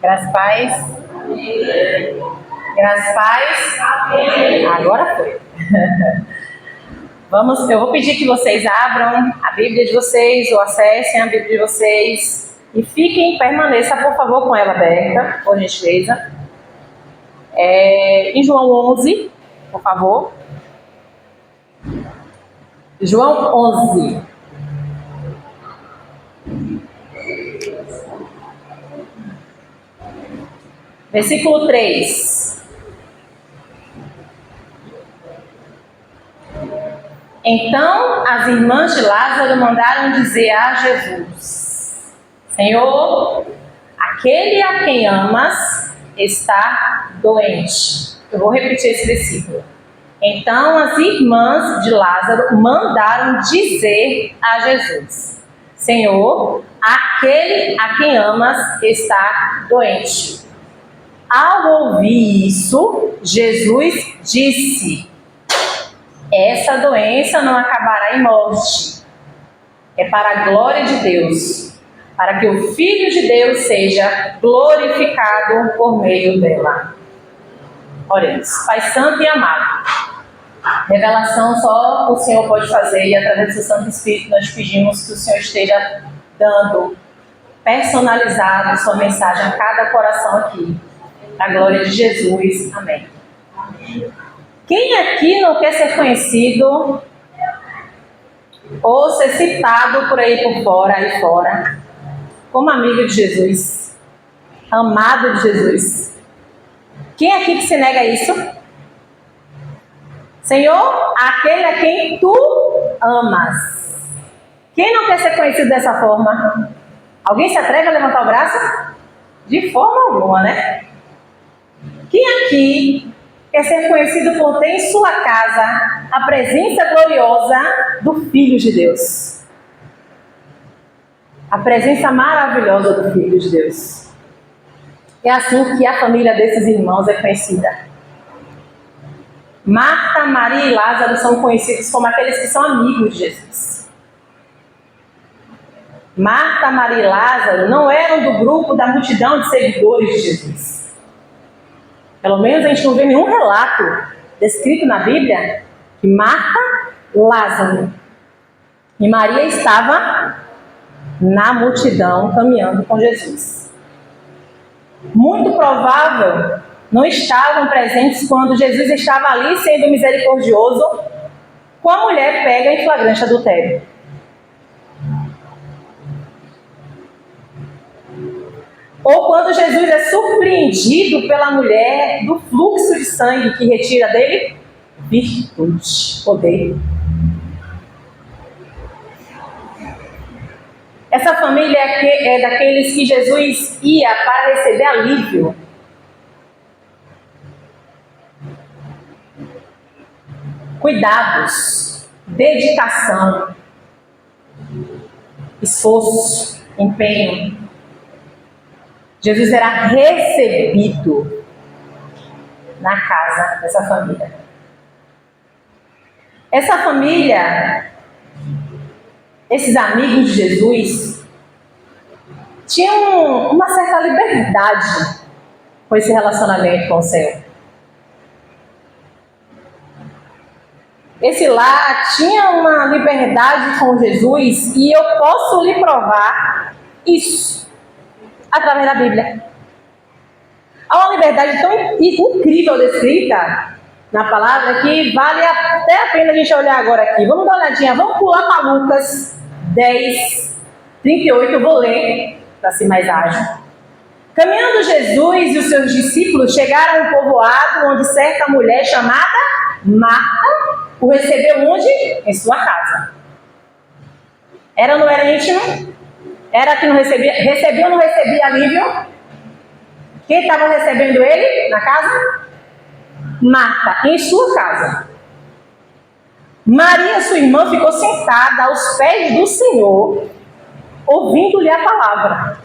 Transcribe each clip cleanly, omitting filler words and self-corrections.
Graças a paz. Graças a paz. Agora foi. Eu vou pedir que vocês abram a Bíblia de vocês ou acessem a Bíblia de vocês e permaneça, por favor, com ela aberta, por gentileza. Em João 11, por favor. João 11. Versículo 3. Então as irmãs de Lázaro mandaram dizer a Jesus: Senhor, aquele a quem amas está doente. Eu vou repetir esse versículo. Então as irmãs de Lázaro mandaram dizer a Jesus: Senhor, aquele a quem amas está doente. Ao ouvir isso, Jesus disse: essa doença não acabará em morte. É para a glória de Deus, para que o Filho de Deus seja glorificado por meio dela. Oremos. Pai Santo e amado, revelação só o Senhor pode fazer, e através do seu Santo Espírito nós pedimos que o Senhor esteja dando personalizado sua mensagem a cada coração aqui. A glória de Jesus. Amém. Quem aqui não quer ser conhecido ou ser citado por aí fora, como amigo de Jesus, amado de Jesus? Quem aqui que se nega a isso? Senhor, aquele a quem tu amas. Quem não quer ser conhecido dessa forma? Alguém se atreve a levantar o braço? De forma alguma, né? Quem aqui quer ser conhecido por ter em sua casa a presença gloriosa do Filho de Deus? A presença maravilhosa do Filho de Deus. É assim que a família desses irmãos é conhecida. Marta, Maria e Lázaro são conhecidos como aqueles que são amigos de Jesus. Marta, Maria e Lázaro não eram do grupo da multidão de seguidores de Jesus. Pelo menos a gente não vê nenhum relato descrito na Bíblia que Marta, Lázaro e Maria estava na multidão caminhando com Jesus. Muito provável não estavam presentes quando Jesus estava ali sendo misericordioso com a mulher pega em flagrante adultério. Ou quando Jesus é surpreendido pela mulher do fluxo de sangue que retira dele virtude, poder. Essa família é daqueles que Jesus ia para receber alívio. Cuidados, dedicação, esforço, empenho. Jesus era recebido na casa dessa família. Essa família, esses amigos de Jesus, tinham uma certa liberdade com esse relacionamento com o Senhor. Esse lar tinha uma liberdade com Jesus, e eu posso lhe provar isso através da Bíblia. Há uma liberdade tão incrível descrita na palavra que vale até a pena a gente olhar agora aqui. Vamos dar uma olhadinha, vamos pular para Lucas 10, 38, eu vou ler para ser mais ágil. Caminhando Jesus e os seus discípulos chegaram a um povoado onde certa mulher chamada Marta o recebeu onde? Em sua casa. Era ou não era íntimo? Era que não recebia, recebia ou não recebia alívio? Quem estava recebendo ele na casa? Marta, em sua casa. Maria, sua irmã, ficou sentada aos pés do Senhor, ouvindo-lhe a palavra.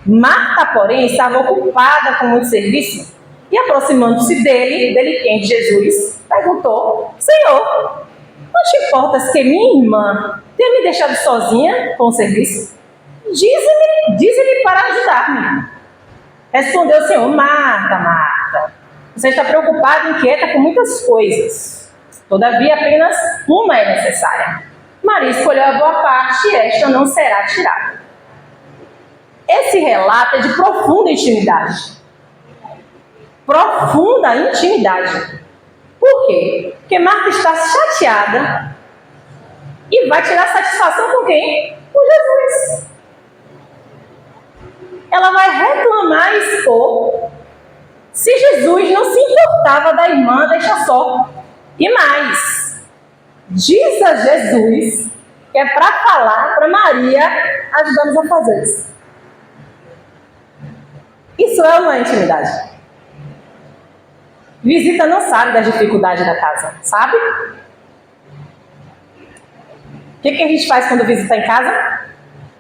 Marta, porém, estava ocupada com muito serviço, e aproximando-se dele quem? De Jesus, perguntou: Senhor, não te importas que minha irmã tenha me deixado sozinha com o serviço? Dize-me para ajudar-me. Respondeu o Senhor: Marta, Marta, você está preocupada e inquieta com muitas coisas. Todavia, apenas uma é necessária. Maria escolheu a boa parte e esta não será tirada. Esse relato é de profunda intimidade. Profunda intimidade. Por quê? Porque Marta está chateada e vai tirar satisfação com quem? Com Jesus. Ela vai reclamar e expor se Jesus não se importava da irmã, deixa só. E mais, diz a Jesus que é para falar para Maria ajudar-nos a fazer isso. Isso é uma intimidade. Visita não sabe das dificuldades da casa, sabe? O que a gente faz quando visita em casa?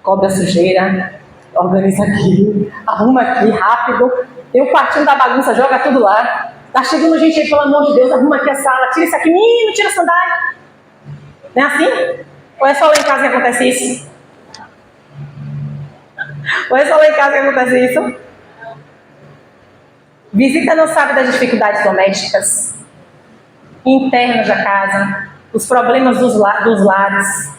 Cobre a sujeira, organiza aqui, arruma aqui rápido, tem o quartinho da bagunça, joga tudo lá. Tá chegando gente aí, pelo amor de Deus, arruma aqui a sala, tira isso aqui, menino, tira a sandália. Não é assim? Ou é só lá em casa que acontece isso? Ou é só lá em casa que acontece isso? Visita não sabe das dificuldades domésticas, internas da casa, os problemas dos lares,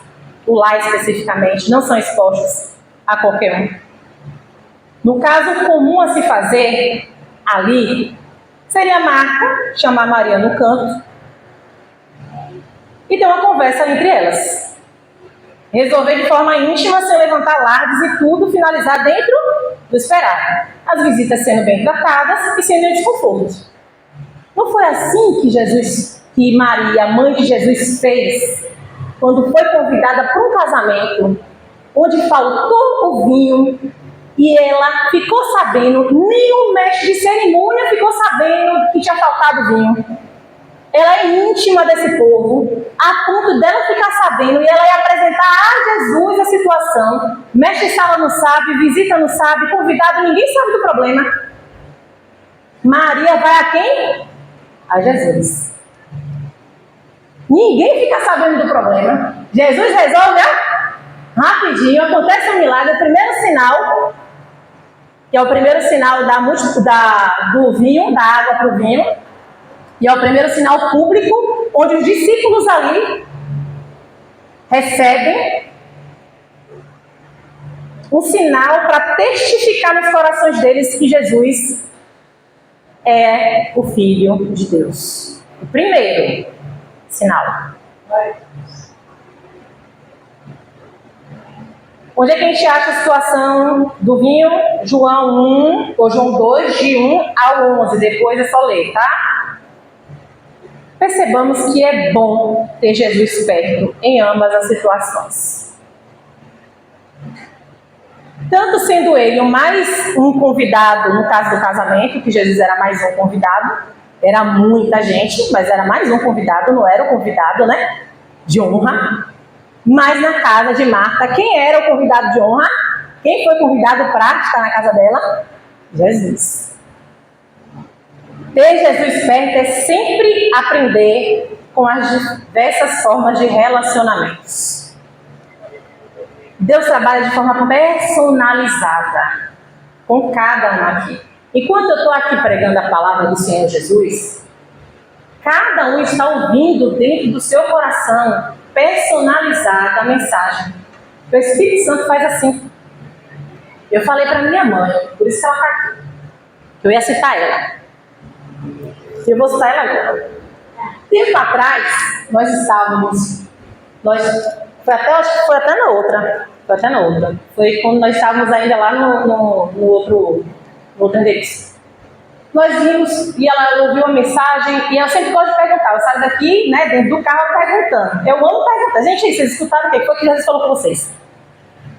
o lar especificamente, não são expostos a qualquer um. No caso comum a se fazer ali, seria Marta chamar Maria no canto e ter uma conversa entre elas. Resolver de forma íntima, sem levantar largos e tudo, finalizar dentro do esperado. As visitas sendo bem tratadas e sem nenhum desconforto. Não foi assim que Maria, mãe de Jesus, fez quando foi convidada para um casamento onde faltou o vinho e ela ficou sabendo, nem o mestre de cerimônia ficou sabendo que tinha faltado vinho. Ela é íntima desse povo, a ponto dela ficar sabendo, e ela ia apresentar a Jesus a situação. Mestre de sala não sabe, visita não sabe, convidado, ninguém sabe do problema. Maria vai a quem? A Jesus. Ninguém fica sabendo do problema. Jesus resolve, rapidinho, acontece um milagre, o primeiro sinal, que é o primeiro sinal do vinho, da água para o vinho, e é o primeiro sinal público, onde os discípulos ali recebem um sinal para testificar nos corações deles que Jesus é o Filho de Deus. O primeiro sinal. Onde é que a gente acha a situação do vinho? João 1, ou João 2, de 1 ao 11. Depois é só ler, tá? Percebamos que é bom ter Jesus perto em ambas as situações. Tanto sendo ele mais um convidado, no caso do casamento, que Jesus era mais um convidado, era muita gente, mas era mais um convidado, não era o convidado, né, de honra. Mas na casa de Marta, quem era o convidado de honra? Quem foi convidado para estar na casa dela? Jesus. Ter Jesus perto é sempre aprender com as diversas formas de relacionamentos. Deus trabalha de forma personalizada com cada um aqui. Enquanto eu estou aqui pregando a palavra do Senhor Jesus, cada um está ouvindo dentro do seu coração, personalizada a mensagem. O Espírito Santo faz assim. Eu falei para minha mãe, por isso que ela está aqui. Eu ia citar ela. Eu vou citar ela agora. Tempo atrás, nós estávamos... Foi até na outra. Foi quando nós estávamos ainda lá no outro endereço. Nós vimos, e ela ouviu a mensagem, e eu sempre gosto de perguntar. Eu saio daqui, né, dentro do carro, perguntando. Eu amo perguntar. Gente, vocês escutaram o que foi que Jesus falou para vocês?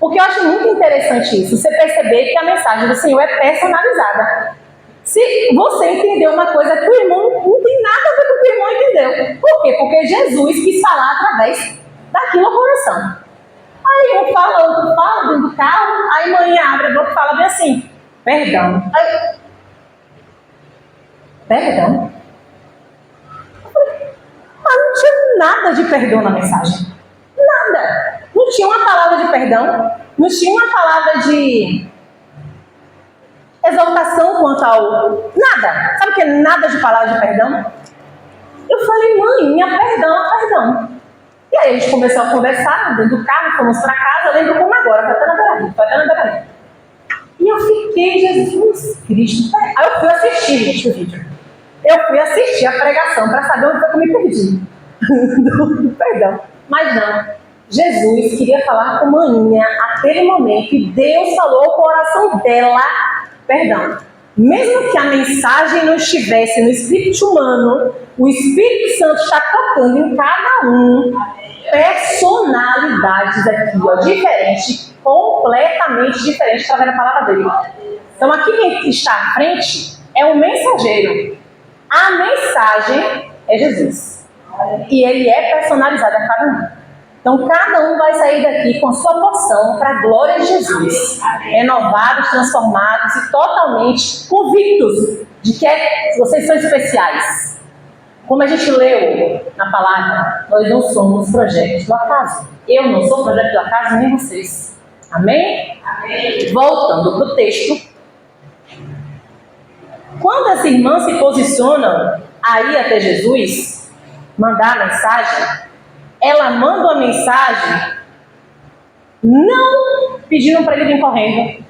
Porque eu acho muito interessante isso, você perceber que a mensagem do Senhor é personalizada. Se você entendeu uma coisa que o irmão não tem nada a ver com o que o irmão entendeu. Por quê? Porque Jesus quis falar através daquilo ao coração. Aí um fala, outro fala, dentro do carro, aí mãe abre a boca e fala bem assim, perdão. Aí, perdão? Mas não tinha nada de perdão na mensagem. Nada. Não tinha uma palavra de perdão. não tinha uma palavra de exaltação quanto ao nada. Sabe o que é nada de palavra de perdão? Eu falei, mãe, perdão. E aí a gente começou a conversar dentro do carro, fomos para casa, eu lembro como agora, foi até na beira-rio. E eu fiquei, Jesus Cristo. Aí eu fui assistir, gente, o vídeo. Eu fui assistir a pregação para saber onde foi que eu me perdi. do perdão. Mas não. Jesus queria falar com maninha naquele momento e Deus falou ao coração dela, perdão. Mesmo que a mensagem não estivesse no espírito humano, o Espírito Santo está tocando em cada um personalidades aqui, ó, diferentes, completamente diferentes através da palavra dele. Então aqui quem está à frente é o mensageiro. A mensagem é Jesus. E ele é personalizado a cada um. Então cada um vai sair daqui com sua porção para a glória de Jesus. Renovados, transformados e totalmente convictos de que vocês são especiais. Como a gente leu na palavra, nós não somos projetos do acaso. Eu não sou projeto do acaso, nem vocês. Amém? Amém. Voltando para o texto. Quando as irmãs se posicionam a ir até Jesus, mandar a mensagem, ela manda uma mensagem não pedindo para ele vir correndo.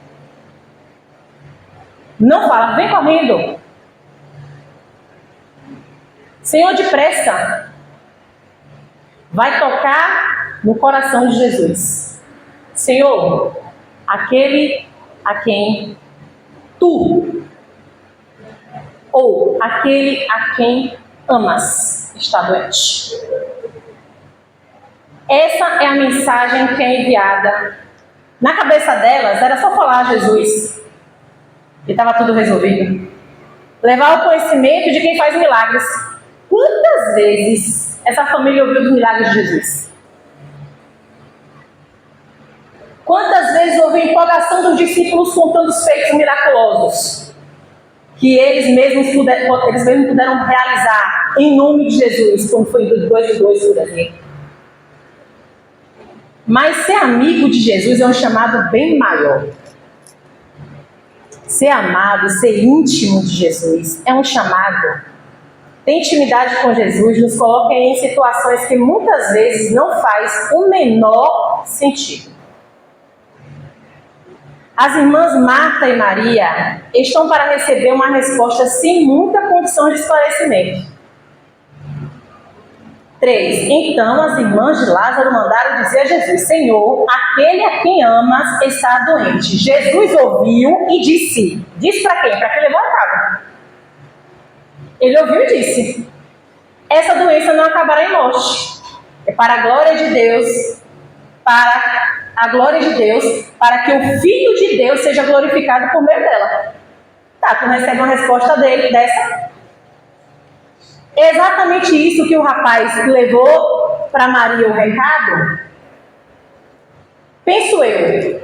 Não fala, vem correndo. Senhor, depressa, vai tocar no coração de Jesus. Senhor, aquele a quem tu, ou aquele a quem amas, está doente. Essa é a mensagem que é enviada. Na cabeça delas, era só falar a Jesus. E estava tudo resolvido. Levar o conhecimento de quem faz milagres. Quantas vezes essa família ouviu dos milagres de Jesus? Quantas vezes houve a empolgação dos discípulos contando os feitos miraculosos que eles mesmos puderam realizar em nome de Jesus, como foi do 2 em 2, por exemplo. Mas ser amigo de Jesus é um chamado bem maior. Ser amado, ser íntimo de Jesus é um chamado. Ter intimidade com Jesus nos coloca em situações que muitas vezes não faz o menor sentido. As irmãs Marta e Maria estão para receber uma resposta sem muita condição de esclarecimento. 3. Então as irmãs de Lázaro mandaram dizer a Jesus: Senhor, aquele a quem amas está doente. Jesus ouviu e disse. Disse para quem? Para quem levou a cabo. Ele ouviu e disse: essa doença não acabará em morte. É para a glória de Deus, para que o Filho de Deus seja glorificado por meio dela. Tá, tu recebe uma resposta dessa. É exatamente isso que o rapaz levou para Maria o recado? Penso eu.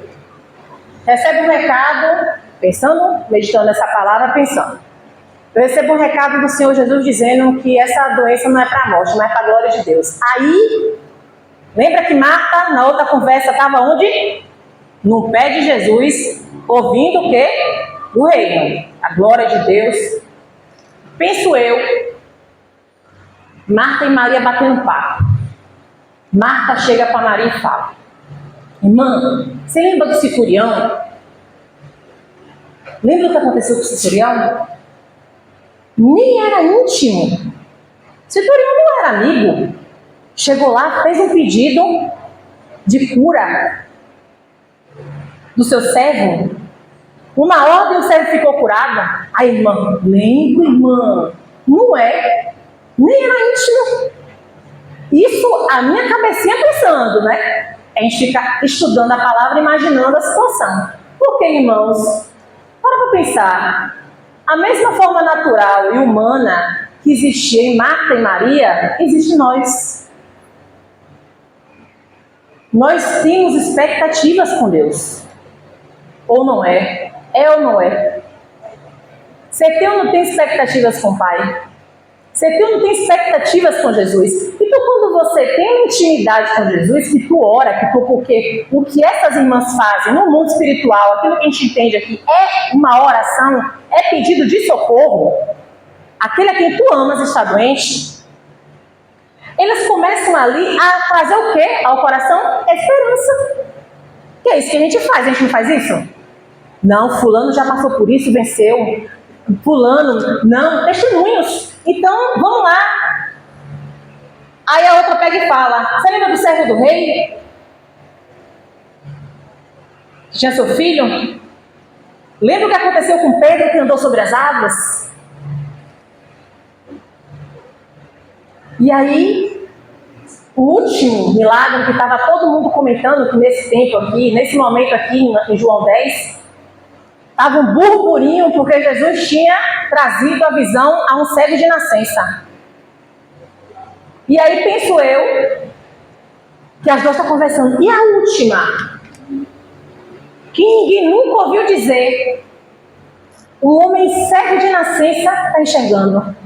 Recebe um recado, pensando, meditando essa palavra, pensando. Eu recebo um recado do Senhor Jesus dizendo que essa doença não é para a morte, mas é para a glória de Deus. Aí, lembra que Marta, na outra conversa, estava onde? No pé de Jesus, ouvindo o quê? O reino, a glória de Deus. Penso eu, Marta e Maria batendo papo. Marta chega para Maria e fala: irmã, você lembra do Centurião? Lembra o que aconteceu com o Centurião? Nem era íntimo. Centurião não era amigo. Chegou lá, fez um pedido de cura do seu servo. Uma ordem, o servo ficou curado. A irmã, lembra, irmã? Não é. Nem era íntimo. Isso, a minha cabecinha pensando, né? A gente fica estudando a palavra, imaginando a situação. Porque, irmãos, para pensar, a mesma forma natural e humana que existia em Marta e Maria, existe em nós. Nós temos expectativas com Deus. Ou não é? É ou não é? Você tem ou não tem expectativas com o Pai? Você não tem expectativas com Jesus. Então, quando você tem uma intimidade com Jesus, que tu ora, porque o que essas irmãs fazem no mundo espiritual, aquilo que a gente entende aqui, é uma oração, é pedido de socorro, aquele a quem tu amas está doente, eles começam ali a trazer o quê ao coração? Esperança. Que é isso que a gente faz. A gente não faz isso? Não, fulano já passou por isso, venceu. Fulano, não, testemunhos. Então, vamos lá. Aí a outra pega e fala, você lembra do servo do rei? Que tinha seu filho? Lembra o que aconteceu com Pedro que andou sobre as águas? E aí, o último milagre que estava todo mundo comentando que nesse tempo aqui, nesse momento aqui em João 10, estava um burburinho porque Jesus tinha trazido a visão a um cego de nascença. E aí penso eu que as duas estão conversando. E a última? Que ninguém nunca ouviu dizer. Um homem cego de nascença está enxergando.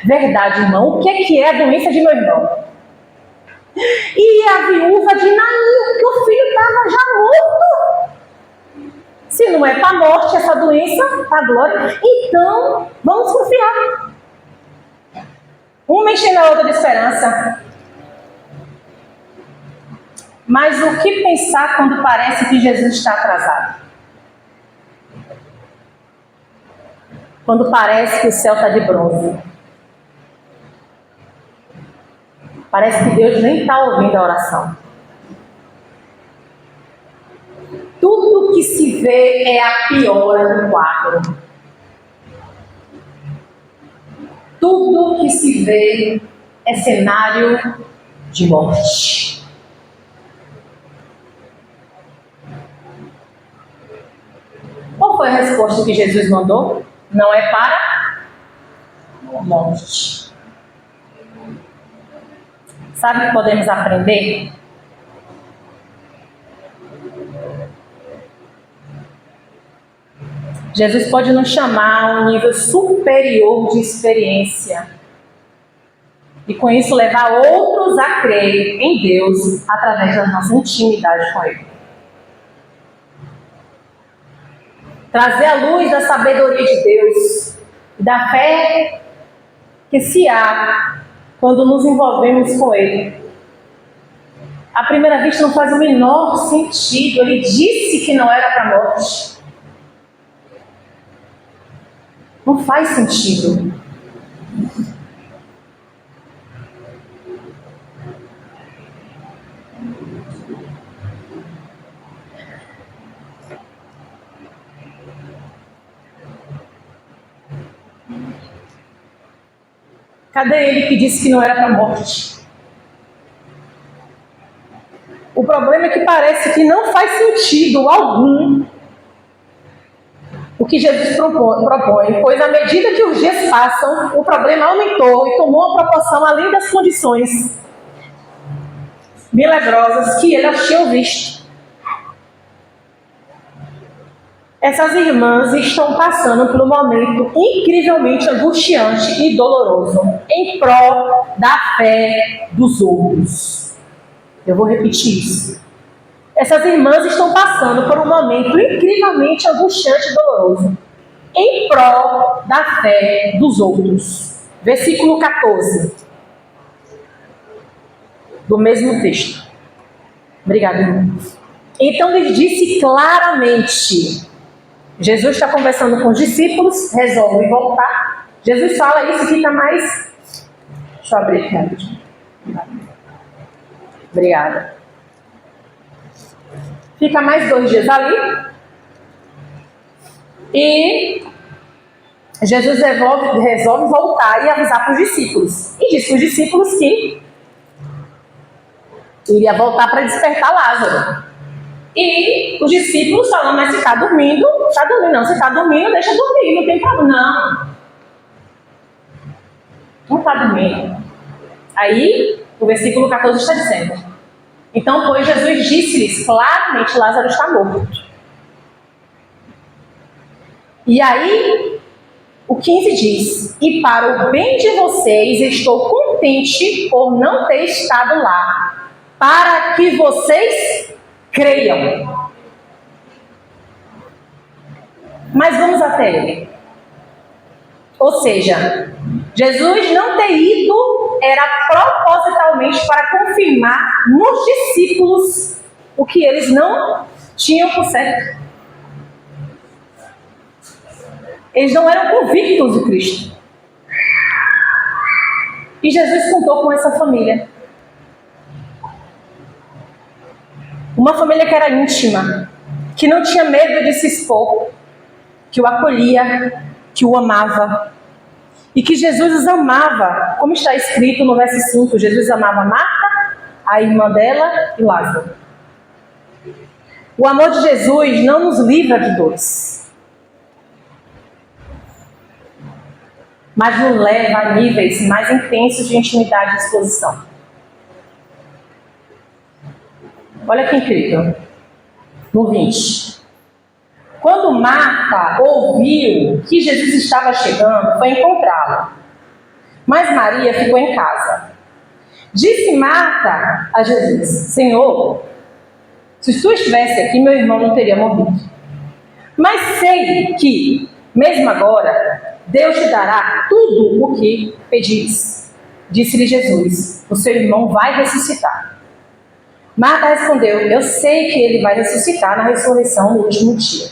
Verdade, irmão. O que é a doença de meu irmão? E a viúva de Naim, que o filho estava já morto. Se não é para a morte essa doença, para a glória, então vamos confiar. Uma enchendo a outra de esperança. Mas o que pensar quando parece que Jesus está atrasado? Quando parece que o céu está de bronze. Parece que Deus nem está ouvindo a oração. Tudo que se vê é a piora do quadro. Tudo que se vê é cenário de morte. Qual foi a resposta que Jesus mandou? Não é para morte. Sabe o que podemos aprender? Jesus pode nos chamar a um nível superior de experiência. E com isso levar outros a crer em Deus através da nossa intimidade com Ele. Trazer a luz da sabedoria de Deus e da fé que se há quando nos envolvemos com Ele. À primeira vista não faz o menor sentido. Ele disse que não era para a morte. Não faz sentido. Cadê ele que disse que não era para a morte? O problema é que parece que não faz sentido algum o que Jesus propõe, pois à medida que os dias passam, o problema aumentou e tomou uma proporção além das condições milagrosas que elas tinham visto. Essas irmãs estão passando por um momento incrivelmente angustiante e doloroso em prol da fé dos outros. Eu vou repetir isso. Essas irmãs estão passando por um momento incrivelmente angustiante e doloroso em prol da fé dos outros. Versículo 14 do mesmo texto. Obrigada, irmão. Então ele disse claramente. Jesus está conversando com os discípulos, resolve voltar. Jesus fala isso e fica mais... Deixa eu abrir aqui. Obrigada. Fica mais 2 dias ali. E Jesus resolve voltar e avisar para os discípulos. E diz para os discípulos que iria voltar para despertar Lázaro. E os discípulos falam, mas se está dormindo, não. Se está dormindo, deixa dormir, não tem problema. Não está dormindo. Aí, o versículo 14 está dizendo: então, pois, Jesus disse-lhes claramente, Lázaro está morto. E aí, o O 15 diz: e para o bem de vocês estou contente por não ter estado lá, para que vocês creiam. Mas vamos até ele. Ou seja, Jesus não ter ido era propositalmente para confirmar nos discípulos o que eles não tinham por certo. Eles não eram convictos de Cristo. E Jesus contou com essa família. Uma família que era íntima, que não tinha medo de se expor, que o acolhia, que o amava. E que Jesus os amava, como está escrito no verso 5, Jesus amava Marta, a irmã dela e Lázaro. O amor de Jesus não nos livra de dores, mas nos leva a níveis mais intensos de intimidade e disposição. Olha que incrível. No 20. Quando Marta ouviu que Jesus estava chegando, foi encontrá-lo. Mas Maria ficou em casa. Disse Marta a Jesus: Senhor, se tu estivesse aqui, meu irmão não teria morrido. Mas sei que, mesmo agora, Deus te dará tudo o que pedires. Disse-lhe Jesus: o seu irmão vai ressuscitar. Marta respondeu: eu sei que ele vai ressuscitar na ressurreição no último dia.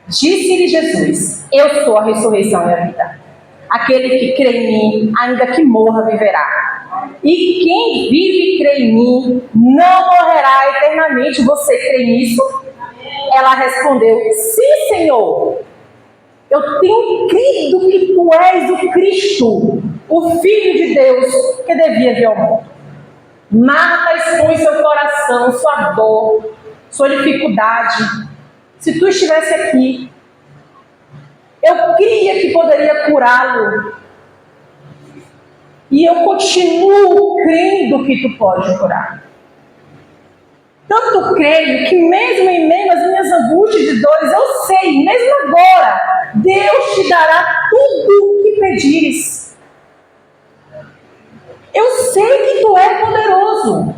Disse-lhe Jesus: eu sou a ressurreição e a vida. Aquele que crê em mim, ainda que morra, viverá. E quem vive e crê em mim, não morrerá eternamente. Você crê nisso? Ela respondeu: sim, Senhor. Eu tenho crido que tu és o Cristo, o Filho de Deus, que devia vir ao mundo. Marta expõe seu coração, sua dor, sua dificuldade. Se tu estivesse aqui, eu cria que poderia curá-lo. E eu continuo crendo que tu pode curar. Tanto creio que mesmo em meio às minhas angústias e dores, eu sei, mesmo agora, Deus te dará tudo o que pedires. Eu sei que tu é poderoso.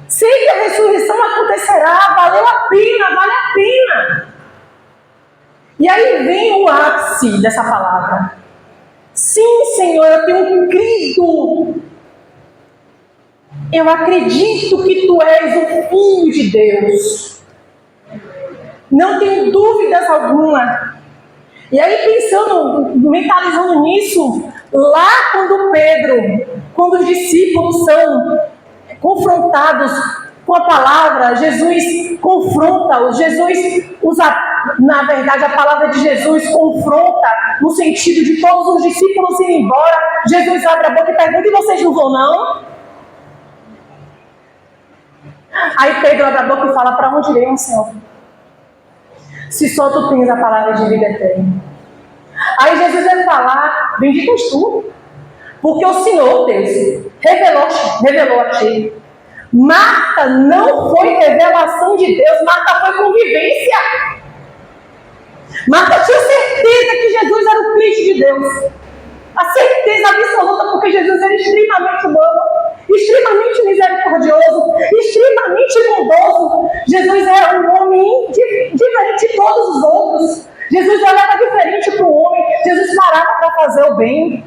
Sei que a ressurreição acontecerá, valeu a pena, vale a pena. E aí vem o ápice dessa palavra. Sim, Senhor, eu tenho crido. Eu acredito que tu és o Filho de Deus. Não tenho dúvidas alguma. E aí pensando, mentalizando nisso, lá quando os discípulos são confrontados com a palavra, Jesus confronta-os. Jesus usa, na verdade, a palavra de Jesus confronta no sentido de todos os discípulos irem embora. Jesus abre a boca e pergunta: e vocês não vão não? Aí Pedro abre a boca e fala: para onde iremos, Senhor? Se só tu tens a palavra de vida eterna. Aí Jesus vai falar: bendito és tu, porque o Senhor, Deus, revelou a ti. Marta não foi revelação de Deus, Marta foi convivência. Marta tinha certeza que Jesus era o Cristo de Deus. A certeza absoluta, porque Jesus era extremamente humano, extremamente misericordioso, extremamente bondoso. Jesus era um homem diferente de todos os outros. Jesus olhava diferente para o homem. Jesus parava para fazer o bem.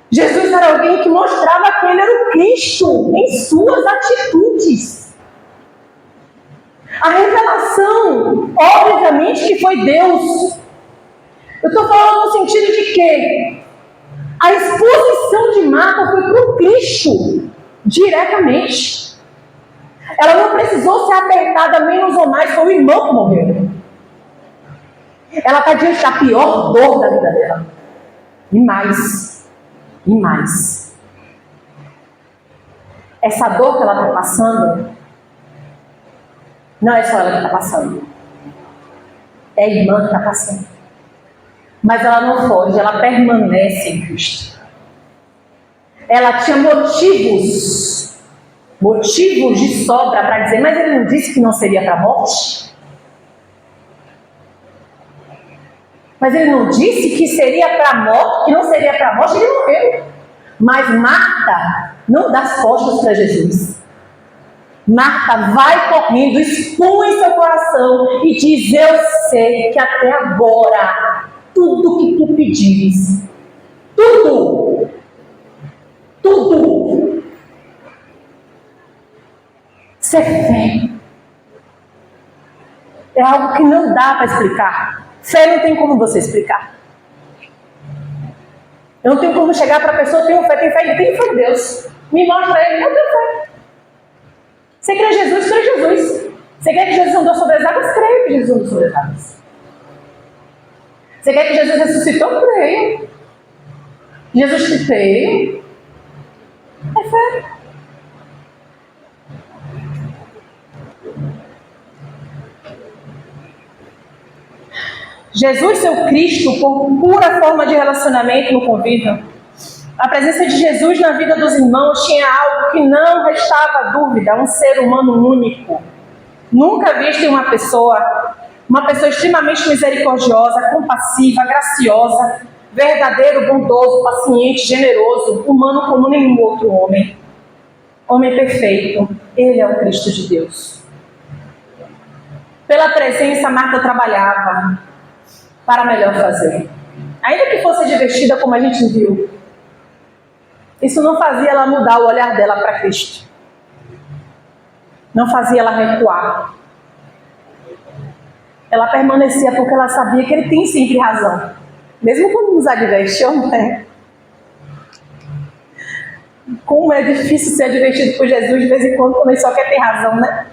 Jesus era alguém que mostrava que ele era o Cristo em suas atitudes. A revelação, obviamente, que foi Deus. Eu estou falando no sentido de que a exposição de Marta foi para o Cristo, diretamente. Ela não precisou ser apertada menos ou mais, foi o irmão que morreu. Ela está diante da pior dor da vida dela. E mais. Essa dor que ela está passando, não é só ela que está passando. É a irmã que está passando. Mas ela não foge, ela permanece em Cristo. Ela tinha motivos de sobra para dizer: mas ele não disse que não seria para a morte? Mas ele não disse que seria para a morte, que não seria para a morte, ele morreu. Mas Marta não dá as costas para Jesus. Marta vai correndo, expõe seu coração e diz: eu sei que até agora, tudo que tu pedires, tudo, isso é fé. É algo que não dá para explicar. Fé não tem como você explicar. Eu não tenho como chegar para a pessoa: tenho fé em Deus. Me mostra ele, eu tenho fé. Você crê em Jesus, crê em Jesus. Você quer que Jesus andou sobre as águas? Creio que Jesus andou sobre as águas. Você quer que Jesus ressuscitou? Creio. Jesus creio. É fé. Jesus, seu Cristo, por pura forma de relacionamento no convívio, a presença de Jesus na vida dos irmãos tinha algo que não restava dúvida: um ser humano único, nunca visto em uma pessoa extremamente misericordiosa, compassiva, graciosa, verdadeiro, bondoso, paciente, generoso, humano como nenhum outro homem. Homem perfeito, ele é o Cristo de Deus. Pela presença, Marta trabalhava para melhor fazer. Ainda que fosse divertida, como a gente viu, isso não fazia ela mudar o olhar dela para Cristo. Não fazia ela recuar. Ela permanecia porque ela sabia que ele tem sempre razão. Mesmo quando nos adverte, não é? Como é difícil ser advertido por Jesus de vez em quando ele só quer ter razão, né?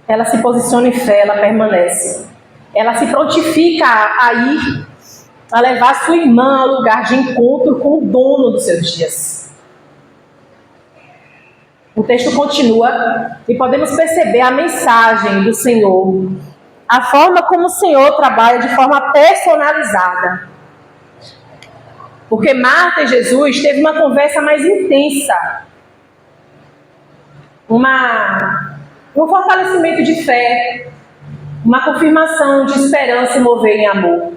Ela se posiciona em fé, ela permanece. Ela se prontifica a ir, a levar sua irmã ao lugar de encontro com o dono dos seus dias. O texto continua e podemos perceber a mensagem do Senhor, a forma como o Senhor trabalha de forma personalizada. Porque Marta e Jesus teve uma conversa mais intensa, um fortalecimento de fé, uma confirmação de esperança e mover em amor.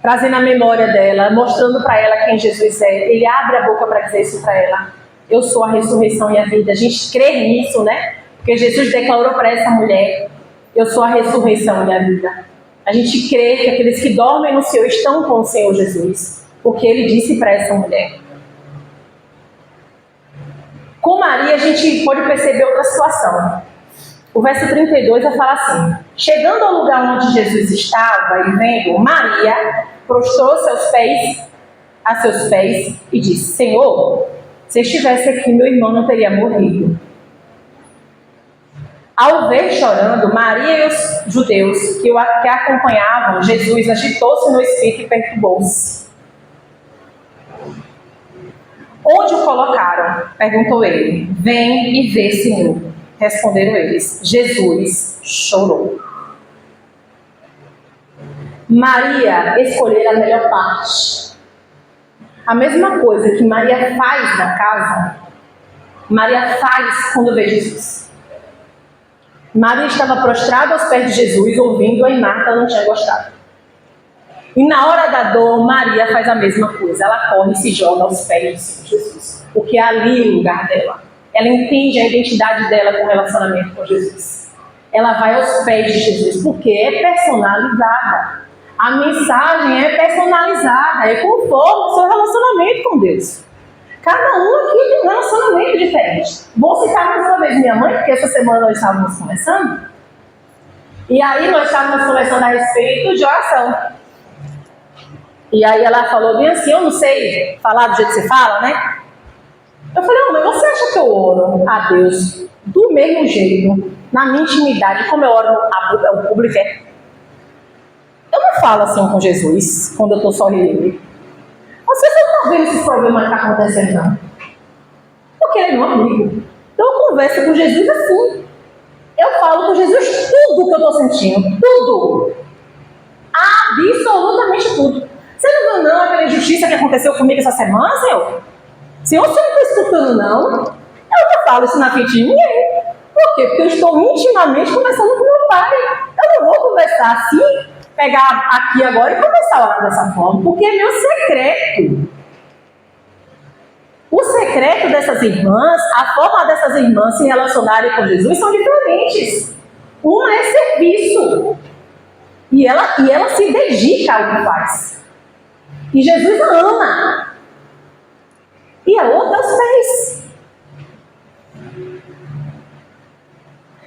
Trazendo a memória dela, mostrando para ela quem Jesus é. Ele abre a boca para dizer isso para ela: eu sou a ressurreição e a vida. A gente crê nisso, né? Porque Jesus declarou para essa mulher: eu sou a ressurreição e a vida. A gente crê que aqueles que dormem no Senhor estão com o Senhor Jesus, porque ele disse para essa mulher. Com Maria, a gente pode perceber outra situação. O verso 32 vai falar assim: chegando ao lugar onde Jesus estava e vendo, Maria prostrou-se a seus pés e disse: Senhor, se estivesse aqui, meu irmão não teria morrido. Ao ver chorando, Maria e os judeus que acompanhavam Jesus, agitou-se no espírito e perturbou-se. Onde o colocaram? Perguntou ele. Vem e vê, Senhor. Responderam eles. Jesus chorou. Maria escolheu a melhor parte. A mesma coisa que Maria faz na casa, Maria faz quando vê Jesus. Maria estava prostrada aos pés de Jesus, ouvindo, e Marta não tinha gostado. E na hora da dor, Maria faz a mesma coisa. Ela corre e se joga aos pés do Senhor Jesus, porque é ali o lugar dela. Ela entende a identidade dela com o relacionamento com Jesus. Ela vai aos pés de Jesus, porque é personalizada. A mensagem é personalizada, é conforme o seu relacionamento com Deus. Cada um aqui tem um relacionamento diferente. Vou citar mais uma vez minha mãe, porque essa semana nós estávamos conversando. E aí nós estávamos conversando a respeito de oração. E aí ela falou bem assim: eu não sei falar do jeito que você fala, né? Eu falei: mãe, você acha que eu oro a Deus do mesmo jeito, na minha intimidade, como eu oro ao público? Eu não falo assim com Jesus, quando eu estou só ele. Você não está vendo esses problemas que estão acontecendo, não? Porque ele não é amigo. Então eu converso com Jesus assim. Eu falo com Jesus tudo que eu estou sentindo. Tudo. Absolutamente tudo. Você não viu não aquela injustiça que aconteceu comigo essa semana, Senhor? Senhor, você não está escutando, não? Eu estou falo isso na frente de ninguém. Por quê? Porque eu estou intimamente conversando com meu pai. Eu não vou conversar assim, pegar aqui agora e conversar lá dessa forma, porque é meu secreto. O secreto dessas irmãs, a forma dessas irmãs se relacionarem com Jesus são diferentes. Uma é serviço. E ela se dedica ao que faz. E Jesus a ama. E a outra os pés.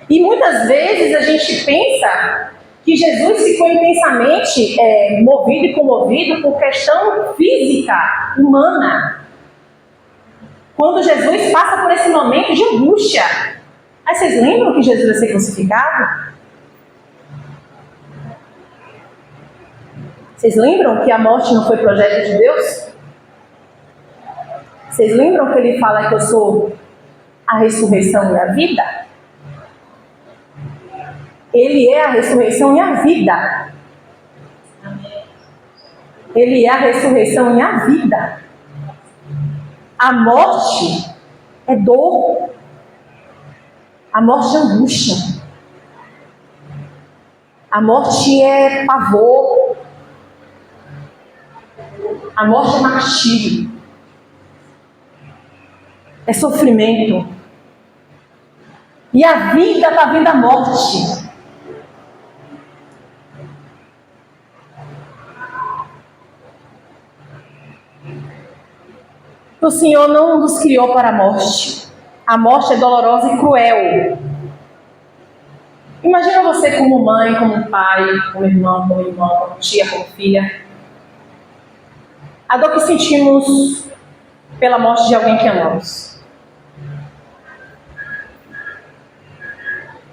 E muitas vezes a gente pensa que Jesus ficou intensamente movido e comovido por questão física, humana. Quando Jesus passa por esse momento de angústia. Aí vocês lembram que Jesus vai ser crucificado? Vocês lembram que a morte não foi projeto de Deus? Vocês lembram que ele fala que eu sou a ressurreição e a vida? Ele é a ressurreição e a vida. Ele é a ressurreição e a vida. A morte é dor. A morte é angústia. A morte é pavor. A morte é martírio. É sofrimento. E a vida está vindo da morte. O Senhor não nos criou para a morte. A morte é dolorosa e cruel. Imagina você como mãe, como pai, como irmão, como tia, como filha. A dor que sentimos pela morte de alguém que amamos.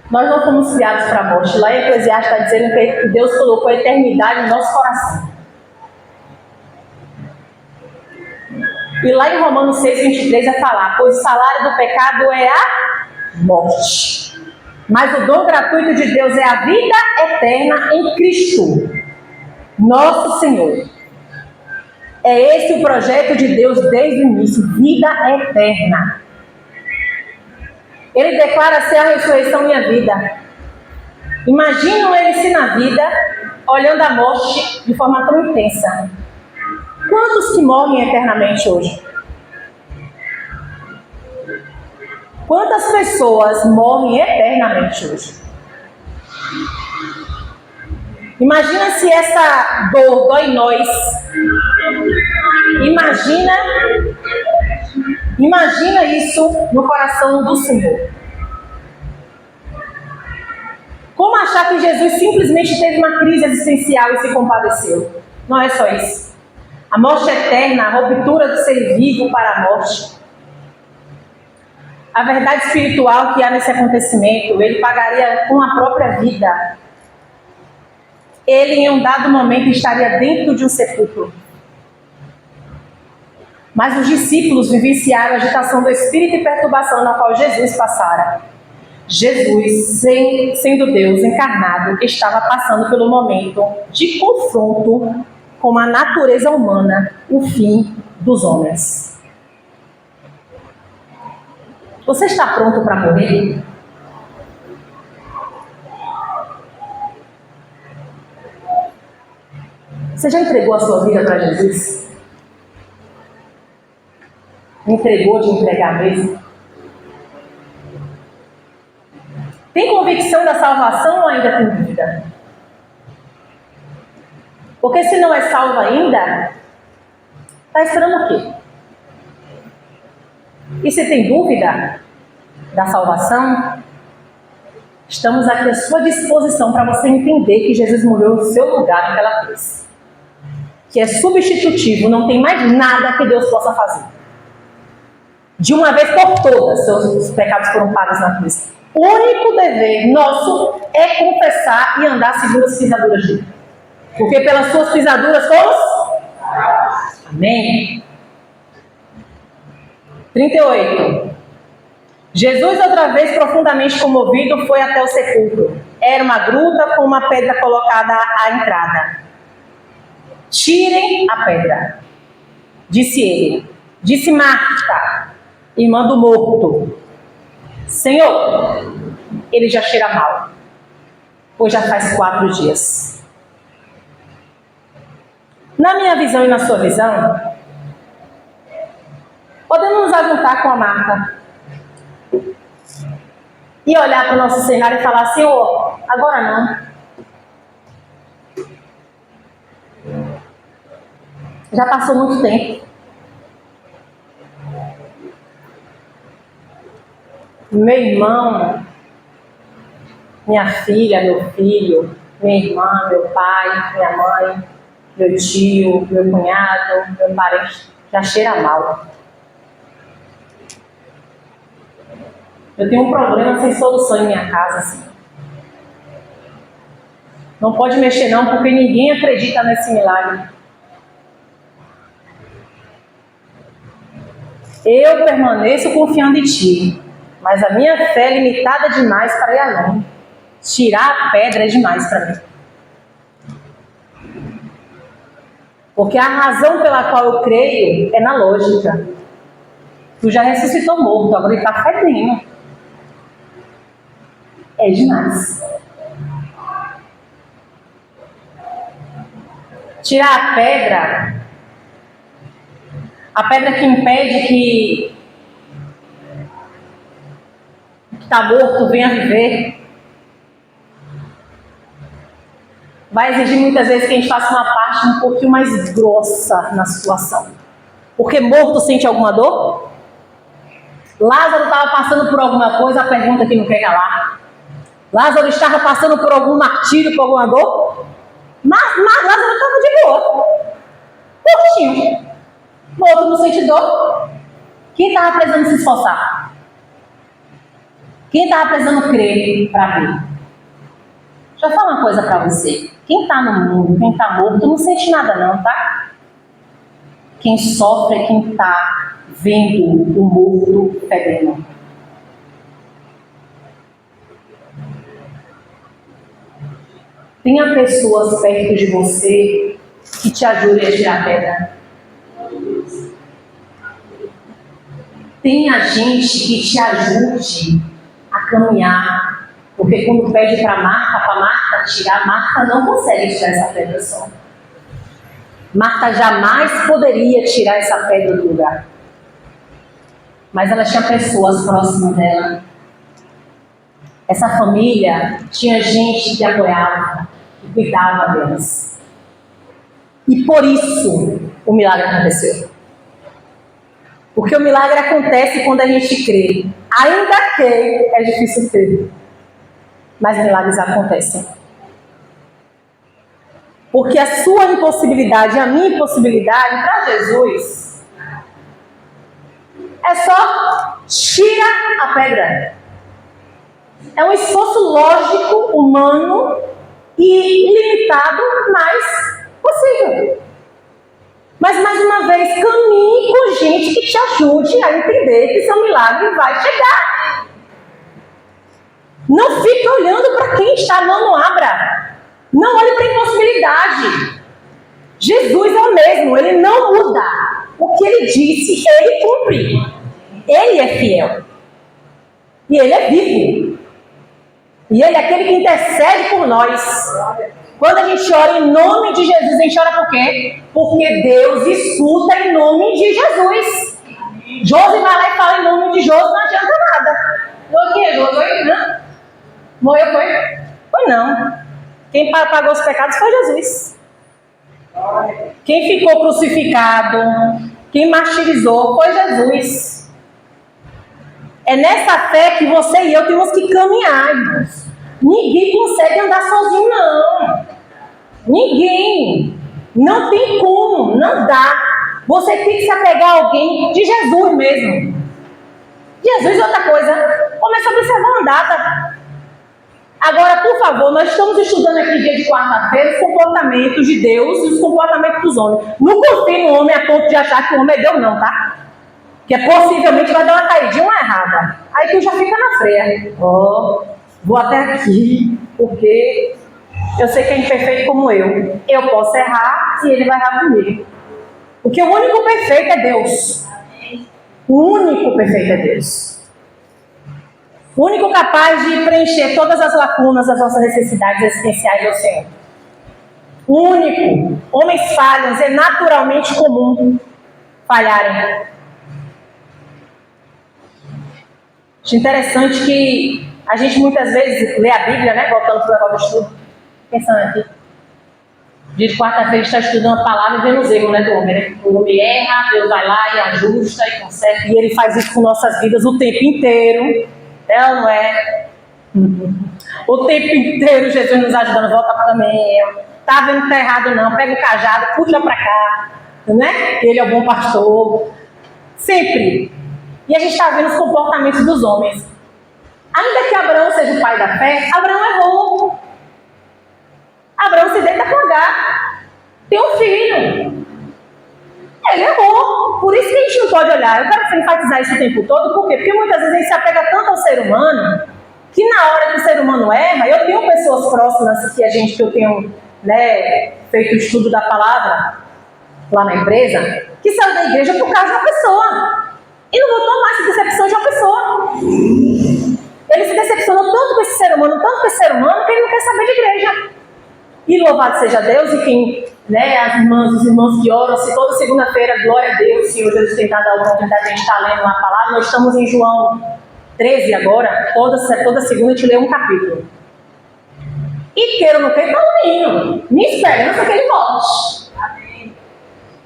Nós não fomos criados para a morte. Lá em Eclesiastes está dizendo que Deus colocou a eternidade no nosso coração. E lá em Romanos 6:23 vai falar: pois o salário do pecado é a morte. Mas o dom gratuito de Deus é a vida eterna em Cristo, nosso Senhor. É esse o projeto de Deus desde o início, vida eterna. Ele declara ser a ressurreição e a vida. Imaginam ele se na vida, olhando a morte de forma tão intensa. Quantos que morrem eternamente hoje? Quantas pessoas morrem eternamente hoje? Imagina se essa dor dói em nós. Imagina isso no coração do Senhor. Como achar que Jesus simplesmente teve uma crise existencial e se compadeceu? Não é só isso. A morte eterna, a ruptura do ser vivo para a morte. A verdade espiritual que há nesse acontecimento, ele pagaria com a própria vida. Ele, em um dado momento, estaria dentro de um sepulcro. Mas os discípulos vivenciaram a agitação do espírito e perturbação na qual Jesus passara. Jesus, sendo Deus encarnado, estava passando pelo momento de confronto com a natureza humana, o fim dos homens. Você está pronto para morrer? Você já entregou a sua vida para Jesus? Entregou de entregar mesmo? Tem convicção da salvação ou ainda tem dúvida? Porque se não é salvo ainda, está esperando o quê? E se tem dúvida da salvação, estamos aqui à sua disposição para você entender que Jesus morreu no seu lugar naquela cruz. Que é substitutivo, não tem mais nada que Deus possa fazer. De uma vez por todas, seus pecados foram pagos na cruz. O único dever nosso é confessar e andar segundo as pisaduras dele. Porque pelas suas pisaduras fomos? Amém. 38. Jesus, outra vez profundamente comovido, foi até o sepulcro. Era uma gruta com uma pedra colocada à entrada. Tirem a pedra, disse ele. Disse Marta, irmã do morto. Senhor, ele já cheira mal, pois já faz 4 dias. Na minha visão e na sua visão, podemos nos ajuntar com a Marta e olhar para o nosso cenário e falar: Senhor, agora não. Já passou muito tempo. Meu irmão, minha filha, meu filho, minha irmã, meu pai, minha mãe, meu tio, meu cunhado, meu parente, já cheira mal. Eu tenho um problema sem solução em minha casa, assim. Não pode mexer não, porque ninguém acredita nesse milagre. Eu permaneço confiando em Ti, mas a minha fé é limitada demais para ir além. Tirar a pedra é demais para mim. Porque a razão pela qual eu creio é na lógica. Tu já ressuscitou morto, agora ele está fedendo. É demais. Tirar a pedra que impede que está morto venha viver, vai exigir muitas vezes que a gente faça uma parte um pouquinho mais grossa na situação. Porque morto sente alguma dor? Lázaro estava passando por alguma coisa, a pergunta que não quer calar. Lázaro estava passando por algum martírio, por alguma dor? Mas Lázaro estava de boa. Curtinho. Morto não sente dor. Quem estava precisando se esforçar? Quem estava precisando crer para ver? Deixa eu falar uma coisa para você. Quem está no mundo, quem está morto, não sente nada não, tá? Quem sofre é quem está vendo o morto fedendo. Tenha pessoas perto de você que te ajudem a tirar a pedra. Tenha gente que te ajude a caminhar. Porque quando pede para Marta tirar, Marta não consegue tirar essa pedra só. Marta jamais poderia tirar essa pedra do lugar. Mas ela tinha pessoas próximas dela. Essa família tinha gente que apoiava, que cuidava delas. E por isso o milagre aconteceu. Porque o milagre acontece quando a gente crê. Ainda que é difícil crer. Mas milagres acontecem. Porque a sua impossibilidade e a minha impossibilidade para Jesus é só tira a pedra. É um esforço lógico, humano e ilimitado, mas possível. Mas, mais uma vez, caminhe com gente que te ajude a entender que seu milagre vai chegar. Não fique olhando para quem está, não abra. Não olhe para a impossibilidade. Jesus é o mesmo, ele não muda. O que ele disse, ele cumpre. Ele é fiel. E ele é vivo. E ele é aquele que intercede por nós. Quando a gente ora em nome de Jesus, a gente ora por quê? Porque Deus escuta em nome de Jesus. Josi vai lá e fala em nome de Josi, não adianta nada. O que é Josi? Não? Morreu, foi? Foi não. Quem pagou os pecados foi Jesus. Quem ficou crucificado, quem martirizou foi Jesus. É nessa fé que você e eu temos que caminhar, irmãos. Ninguém consegue andar sozinho, não. Ninguém. Não tem como, não dá. Você tem que se apegar a alguém de Jesus mesmo. Jesus é outra coisa. Começa a observar uma data. Agora, por favor, nós estamos estudando aqui dia de quarta-feira os comportamentos de Deus e os comportamentos dos homens. Não confie no homem a ponto de achar que o homem é Deus, não, tá? Que possivelmente vai dar uma caidinha uma errada. Aí tu já fica na freia. Vou até aqui, porque eu sei que é imperfeito como eu. Eu posso errar e ele vai errar comigo. Porque o único perfeito é Deus. O único perfeito é Deus. O único capaz de preencher todas as lacunas das nossas necessidades existenciais é o Senhor. O único. Homens falham, é naturalmente comum falharem. Acho interessante que a gente muitas vezes lê a Bíblia, né? Voltando para o negócio do estudo, pensando aqui. Dia de quarta-feira está estudando a palavra e vendo os erros, né, do homem, né? O homem erra, Deus vai lá e ajusta e conserta. E ele faz isso com nossas vidas o tempo inteiro. É ou não é? O tempo inteiro Jesus nos ajudando, volta para o caminho. Tá vendo que tá errado não, pega o cajado, puxa para cá. Né? Ele é o bom pastor. Sempre. E a gente está vendo os comportamentos dos homens. Ainda que Abraão seja o pai da fé, Abraão errou. Abraão se deita com Agar. Tem um filho. Ele errou. Por isso que a gente não pode olhar. Eu quero enfatizar isso o tempo todo. Por quê? Porque muitas vezes a gente se apega tanto ao ser humano que na hora que o ser humano erra, eu tenho pessoas próximas que eu tenho, né, feito o estudo da palavra lá na empresa, que saiu da igreja por causa de uma pessoa. E não voltou mais, se decepcionou de uma pessoa. Ele se decepcionou tanto com esse ser humano, que ele não quer saber de igreja. E louvado seja Deus, e quem, né, as irmãs, os irmãos que oram, se toda segunda-feira, glória a Deus, Senhor Jesus tem dado a oportunidade de a gente estar lendo uma palavra. Nós estamos em João 13 agora, toda segunda a gente lê um capítulo. E queira ou não queira, está no menino. Minha esperança é que ele volte.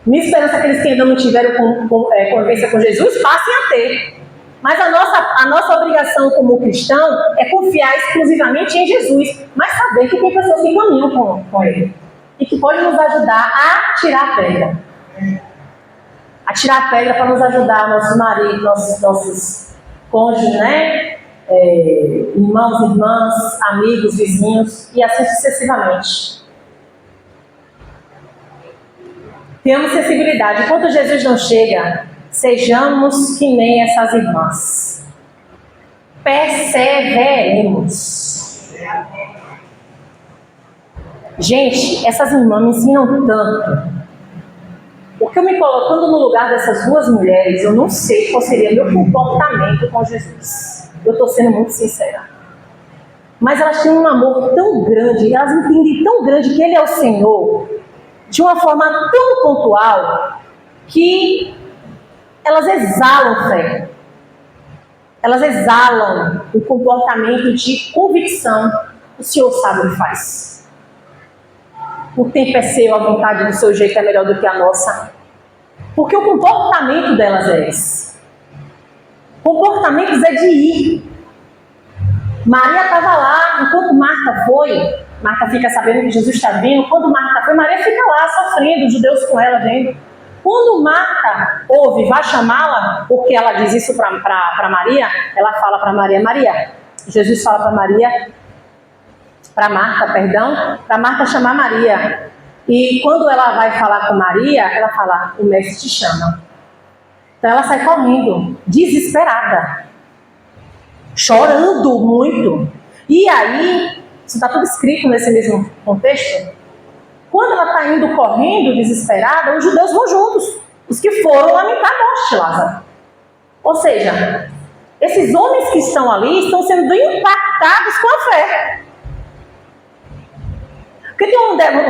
Minha esperança é que aqueles que ainda não tiveram convivência com Jesus passem a ter. Mas a nossa obrigação como cristão é confiar exclusivamente em Jesus, mas saber que tem pessoas que caminham com Ele e que podem nos ajudar a tirar a pedra. A tirar a pedra para nos ajudar, nossos maridos, nossos cônjuges, né? Irmãos, irmãs, amigos, vizinhos e assim sucessivamente. Tenhamos sensibilidade. Enquanto Jesus não chega, sejamos que nem essas irmãs. Perseveremos. Gente, essas irmãs me ensinam tanto. Porque eu me colocando no lugar dessas duas mulheres, eu não sei qual seria meu comportamento com Jesus. Eu estou sendo muito sincera. Mas elas têm um amor tão grande, elas entendem tão grande que Ele é o Senhor, de uma forma tão pontual, que elas exalam fé. Elas exalam o comportamento de convicção. O Senhor sabe o que faz. O tempo é seu, a vontade do seu jeito é melhor do que a nossa. Porque o comportamento delas é esse. Comportamentos é de ir. Maria estava lá, enquanto Marta foi. Marta fica sabendo que Jesus está vindo. Quando Marta foi, Maria fica lá sofrendo, os judeus com ela vendo. Quando Marta ouve, vai chamá-la, porque ela diz isso para Maria, ela fala para Maria, Jesus fala para Marta chamar Maria. E quando ela vai falar com Maria, ela fala, o mestre te chama. Então ela sai correndo, desesperada, chorando muito. E aí, isso está tudo escrito nesse mesmo contexto. Quando ela está indo correndo, desesperada, os judeus vão juntos. Os que foram lamentar a morte de Lázaro. Ou seja, esses homens que estão ali estão sendo impactados com a fé. Porque tem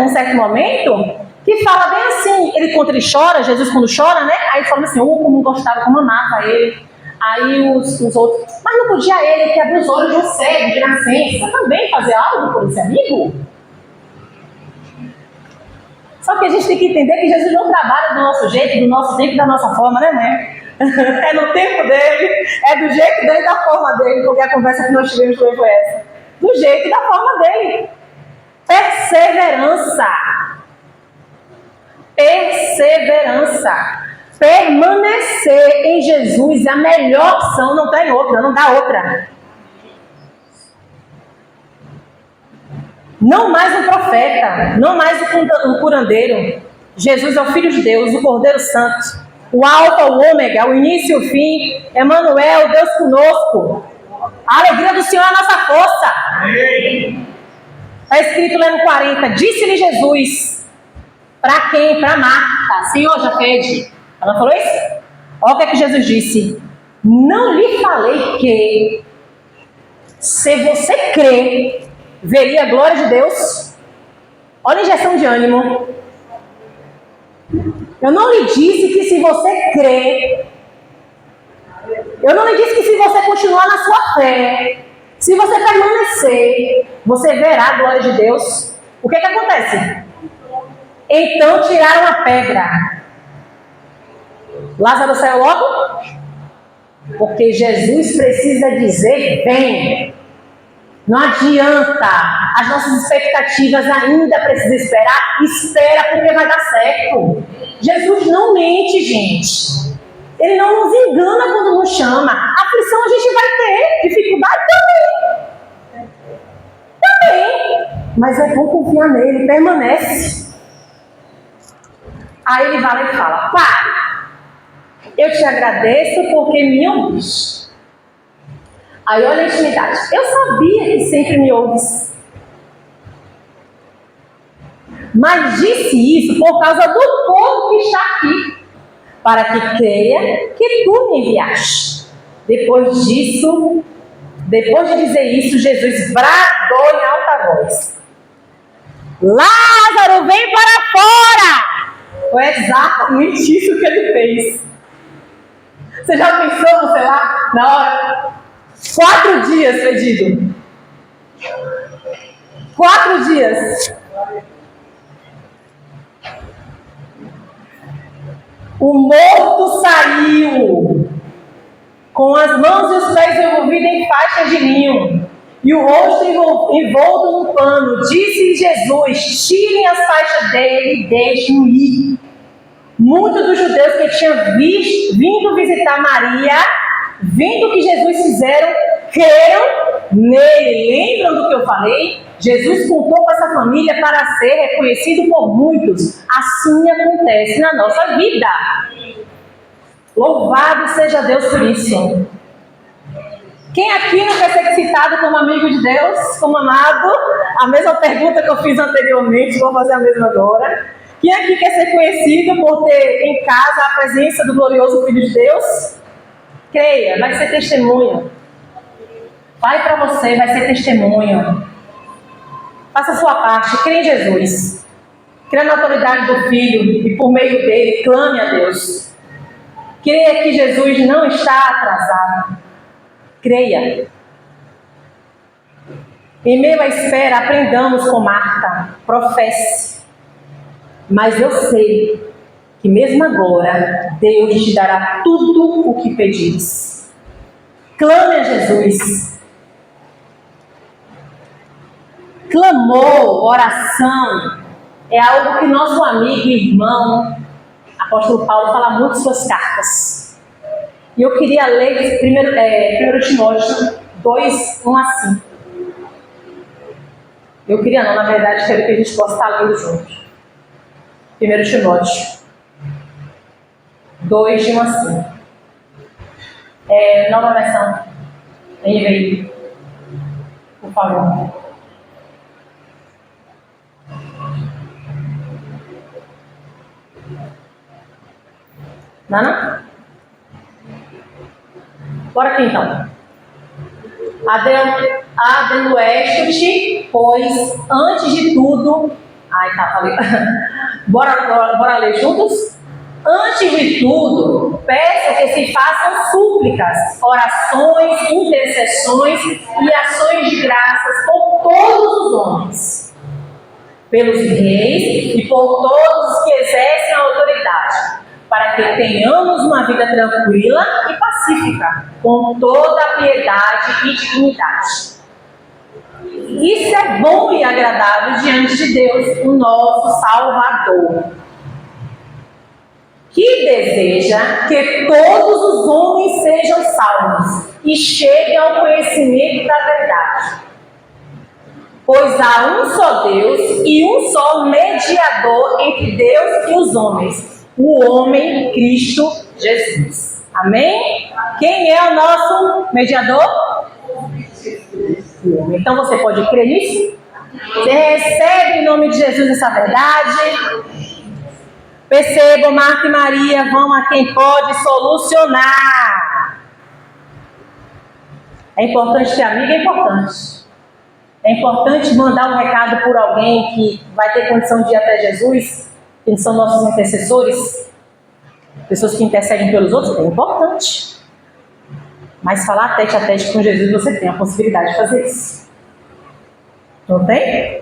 um certo momento que fala bem assim, quando ele chora, Jesus quando chora, né? Aí fala assim, como gostava, como amava ele. Aí os outros, mas não podia ele que abriu os olhos de um cego, de nascença, também fazer algo por esse amigo? Só que a gente tem que entender que Jesus não trabalha do nosso jeito, do nosso tempo e da nossa forma, né, mãe? É no tempo dele, é do jeito dele e da forma dele, porque a conversa que nós tivemos foi essa. Do jeito e da forma dele. Perseverança. Permanecer em Jesus é a melhor opção, não tem outra, não dá outra. Não mais um profeta, não mais um curandeiro. Jesus é o Filho de Deus, o Cordeiro Santo, o Alfa, o Ômega, o início e o fim. Emmanuel, Deus conosco. A alegria do Senhor é a nossa força. Está escrito lá no 40, disse-lhe Jesus, para quem? Para Marta, Senhor, já pede. Ela falou isso? Olha o que é que Jesus disse. Não lhe falei que Se você crê, veria a glória de Deus? Olha a injeção de ânimo. Eu não lhe disse que se você crê, eu não lhe disse que se você continuar na sua fé, se você permanecer, você verá a glória de Deus. O que acontece? Então tiraram a pedra. Lázaro saiu logo? Porque Jesus precisa dizer: vem. Não adianta. As nossas expectativas ainda precisam esperar. Espera, porque vai dar certo. Jesus não mente, gente. Ele não nos engana quando nos chama. Aflição a gente vai ter. Dificuldade também. Mas é bom confiar nele. Permanece. Aí ele vai e fala: Pai, eu te agradeço porque me ouviste. Aí olha a intimidade. Eu sabia que sempre me ouves. Mas disse isso por causa do povo que está aqui, para que creia que tu me enviaste. Depois de dizer isso, Jesus bradou em alta voz: Lázaro, vem para fora! Foi exatamente isso que ele fez. Você já pensou, você lá, na hora? 4 dias perdido. 4 dias. O morto saiu com as mãos e os pés envolvidos em faixas de linho e o rosto envolto num pano. Disse Jesus: tirem as faixas dele e deixem-o ir. Muitos dos judeus que tinham vindo visitar Maria, vendo o que Jesus fizeram, creram nele. Lembram do que eu falei? Jesus contou para essa família para ser reconhecido por muitos. Assim acontece na nossa vida. Louvado seja Deus por isso. Quem aqui não quer ser citado como amigo de Deus, como amado? A mesma pergunta que eu fiz anteriormente, vou fazer a mesma agora. Quem aqui quer ser conhecido por ter em casa a presença do glorioso Filho de Deus? Creia, vai ser testemunho. Vai para você, vai ser testemunho. Faça a sua parte, crê em Jesus. Crê na autoridade do Filho e por meio dele, clame a Deus. Creia que Jesus não está atrasado. Creia. Em meio à espera, aprendamos com Marta. Professe. Mas eu sei que mesmo agora, Deus te dará tudo o que pedires. Clame a Jesus. Clamor, oração, é algo que nosso amigo e irmão, apóstolo Paulo, fala muito em suas cartas. E eu queria ler 1 Timóteo 2, 1 a 5. Eu queria não, na verdade, quero que a gente possa estar lendo juntos. 1 Timóteo 2, de 1 a 5. Nova versão. NVI. Por favor. Não? Bora aqui então. Admoesto-te, pois, antes de tudo... falei. Bora ler juntos? Antes de tudo, peço que se façam súplicas, orações, intercessões e ações de graças por todos os homens, pelos reis e por todos os que exercem a autoridade, para que tenhamos uma vida tranquila e pacífica, com toda a piedade e dignidade. Isso é bom e agradável diante de Deus, o nosso Salvador, que deseja que todos os homens sejam salvos e cheguem ao conhecimento da verdade. Pois há um só Deus e um só mediador entre Deus e os homens, o homem Cristo Jesus. Amém? Quem é o nosso mediador? Então você pode crer nisso? Você recebe em nome de Jesus essa verdade? Percebam, Marta e Maria vão a quem pode solucionar. É importante ter amigo, é importante. É importante mandar um recado por alguém que vai ter condição de ir até Jesus, que são nossos intercessores, pessoas que intercedem pelos outros, é importante. Mas falar tete a tete com Jesus, você tem a possibilidade de fazer isso. Não tem?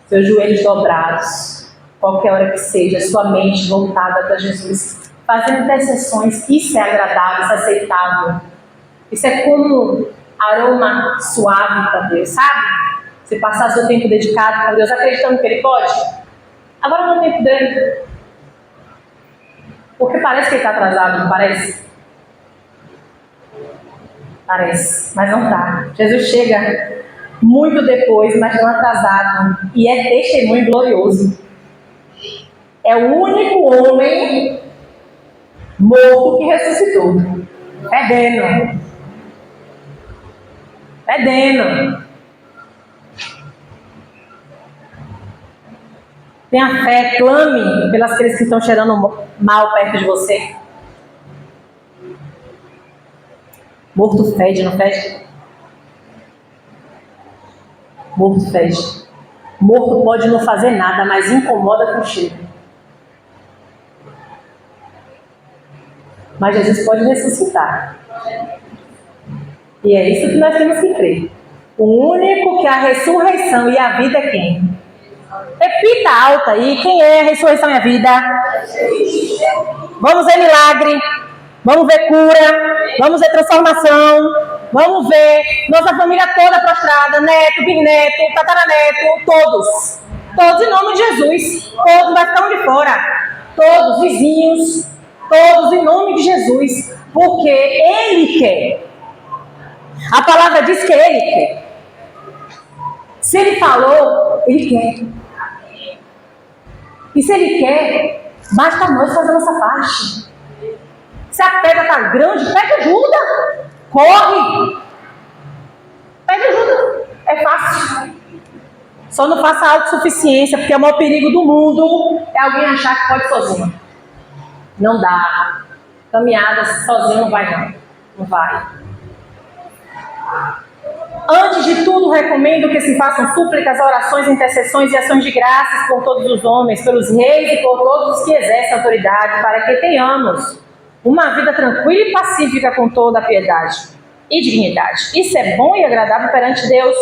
Seus joelhos dobrados, qualquer hora que seja, sua mente voltada para Jesus, fazendo intercessões, isso é agradável, isso é aceitável. Isso é como aroma suave para Deus, sabe? Você passar seu tempo dedicado para Deus, acreditando que Ele pode. Agora não é o tempo dele. Porque parece que Ele está atrasado, não parece? Parece, mas não está. Jesus chega muito depois, mas não atrasado. E é testemunho glorioso. É o único homem morto que ressuscitou. Fedendo. Tenha fé, clame pelas crianças que estão cheirando mal perto de você. Morto fede, não fede? Morto fede. Morto pode não fazer nada, mas incomoda com o cheiro. Mas Jesus pode ressuscitar. E é isso que nós temos que crer. O único que a ressurreição e a vida é quem? Repita alto aí, quem é a ressurreição e a vida? Vamos ver milagre, vamos ver cura, vamos ver transformação, vamos ver nossa família toda prostrada, neto, bisneto, tataraneto, todos. Todos em nome de Jesus, todos vai ficar de fora, todos vizinhos, todos em nome de Jesus, porque Ele quer. A palavra diz que Ele quer. Se Ele falou, Ele quer. E se Ele quer, basta nós fazer a nossa parte. Se a pedra está grande, pede ajuda. Corre. Pede ajuda. É fácil. Só não faça autossuficiência, porque o maior perigo do mundo é alguém achar que pode sozinho. Não dá. Caminhada sozinho não vai não. Não vai. Antes de tudo, recomendo que se façam súplicas, orações, intercessões e ações de graças por todos os homens, pelos reis e por todos os que exercem autoridade, para que tenhamos uma vida tranquila e pacífica com toda a piedade e dignidade. Isso é bom e agradável perante Deus,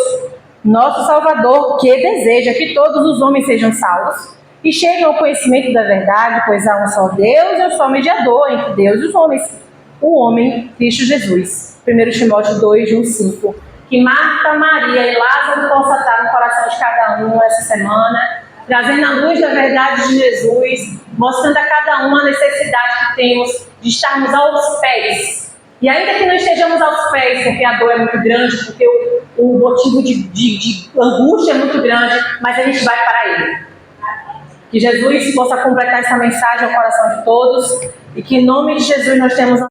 nosso Salvador, que deseja que todos os homens sejam salvos e cheguem ao conhecimento da verdade, pois há um só Deus e um só mediador entre Deus e os homens, o homem Cristo Jesus. 1 Timóteo 2, de 1, 5. Que Marta, Maria e Lázaro possam estar no coração de cada um essa semana, trazendo a luz da verdade de Jesus, mostrando a cada um a necessidade que temos de estarmos aos pés. E ainda que não estejamos aos pés, porque a dor é muito grande, porque o motivo de angústia é muito grande, mas a gente vai para Ele. Que Jesus possa completar essa mensagem ao coração de todos e que em nome de Jesus nós temos